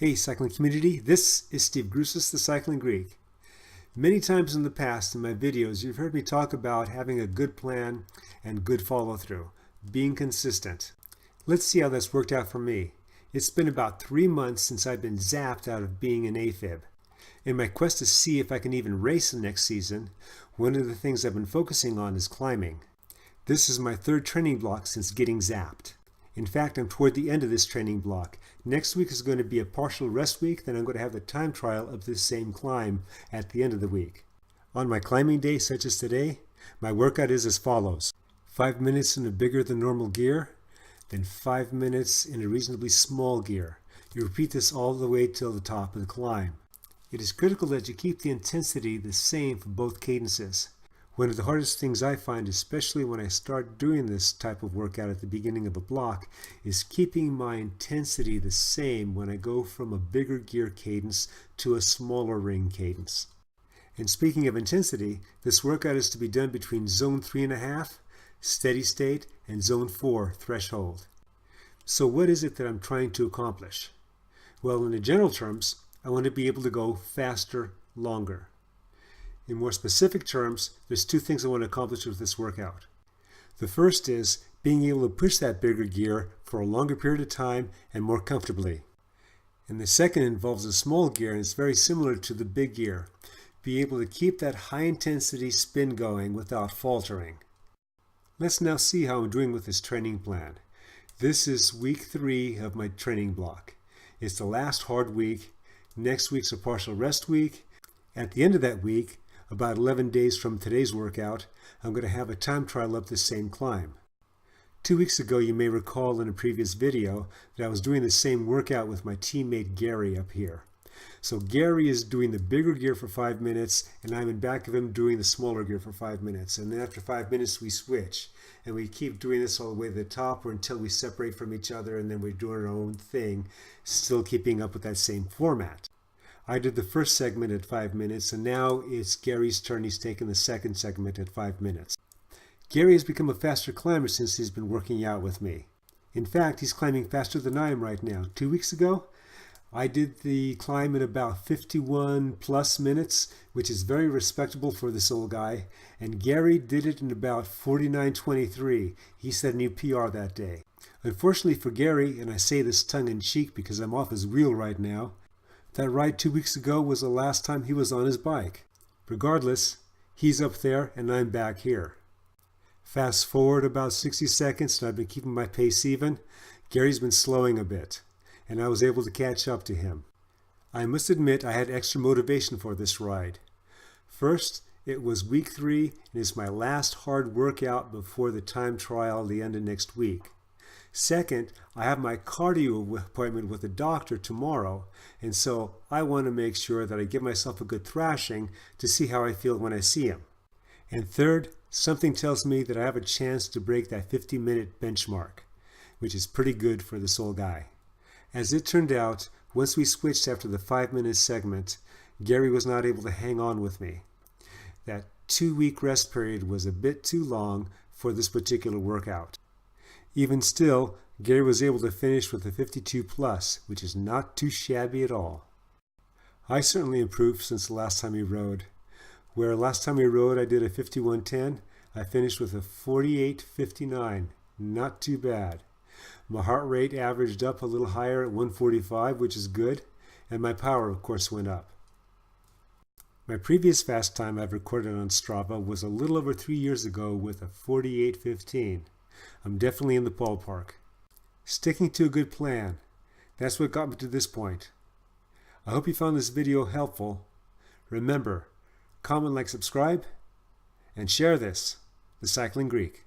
Hey cycling community, this is Steve Grusis, the Cycling Greek. Many times in the past in my videos you've heard me talk about having a good plan and good follow-through, being consistent. Let's see how that's worked out for me. It's been about 3 months since I've been zapped out of being an AFib. In my quest to see if I can even race the next season, one of the things I've been focusing on is climbing. This is my third training block since getting zapped. In fact, I'm toward the end of this training block. Next week is going to be a partial rest week, then I'm going to have the time trial of this same climb at the end of the week. On my climbing day, such as today, my workout is as follows. 5 minutes in a bigger than normal gear, then 5 minutes in a reasonably small gear. You repeat this all the way till the top of the climb. It is critical that you keep the intensity the same for both cadences. One of the hardest things I find, especially when I start doing this type of workout at the beginning of a block, is keeping my intensity the same when I go from a bigger gear cadence to a smaller ring cadence. And speaking of intensity, this workout is to be done between zone 3.5, steady state, and zone 4, threshold. So what is it that I'm trying to accomplish? Well, in the general terms, I want to be able to go faster, longer. In more specific terms, there's 2 things I want to accomplish with this workout. The first is being able to push that bigger gear for a longer period of time and more comfortably. And the second involves a small gear, and it's very similar to the big gear. Be able to keep that high intensity spin going without faltering. Let's now see how I'm doing with this training plan. This is week 3 of my training block. It's the last hard week. Next week's a partial rest week. At the end of that week, about 11 days from today's workout, I'm going to have a time trial up this same climb. 2 weeks ago, you may recall in a previous video that I was doing the same workout with my teammate Gary up here. So Gary is doing the bigger gear for 5 minutes, and I'm in back of him doing the smaller gear for 5 minutes. And then after 5 minutes, we switch. And we keep doing this all the way to the top or until we separate from each other, and then we're doing our own thing, still keeping up with that same format. I did the first segment at 5 minutes, and now it's Gary's turn. He's taken the second segment at 5 minutes. Gary has become a faster climber since he's been working out with me. In fact, he's climbing faster than I am right now. 2 weeks ago, I did the climb in about 51 plus minutes, which is very respectable for this old guy, and Gary did it in about 49:23. He set a new PR that day. Unfortunately for Gary, and I say this tongue-in-cheek because I'm off his wheel right now, that ride 2 weeks ago was the last time he was on his bike. Regardless, he's up there and I'm back here. Fast forward about 60 seconds and I've been keeping my pace even. Gary's been slowing a bit, and I was able to catch up to him. I must admit I had extra motivation for this ride. First, it was week 3 and it's my last hard workout before the time trial at the end of next week. Second, I have my cardio appointment with the doctor tomorrow, and so I want to make sure that I give myself a good thrashing to see how I feel when I see him. And third, something tells me that I have a chance to break that 50-minute benchmark, which is pretty good for this old guy. As it turned out, once we switched after the 5-minute segment, Gary was not able to hang on with me. That 2-week rest period was a bit too long for this particular workout. Even still, Gary was able to finish with a 52 plus, which is not too shabby at all. I certainly improved since the last time we rode. Where last time we rode I did a 51:10, I finished with a 48:59. Not too bad. My heart rate averaged up a little higher at 145, which is good, and my power of course went up. My previous fast time I've recorded on Strava was a little over 3 years ago with a 48:15. I'm definitely in the ballpark. Sticking to a good plan. That's what got me to this point. I hope you found this video helpful. Remember, comment, like, subscribe, and share this, the Cycling Greek.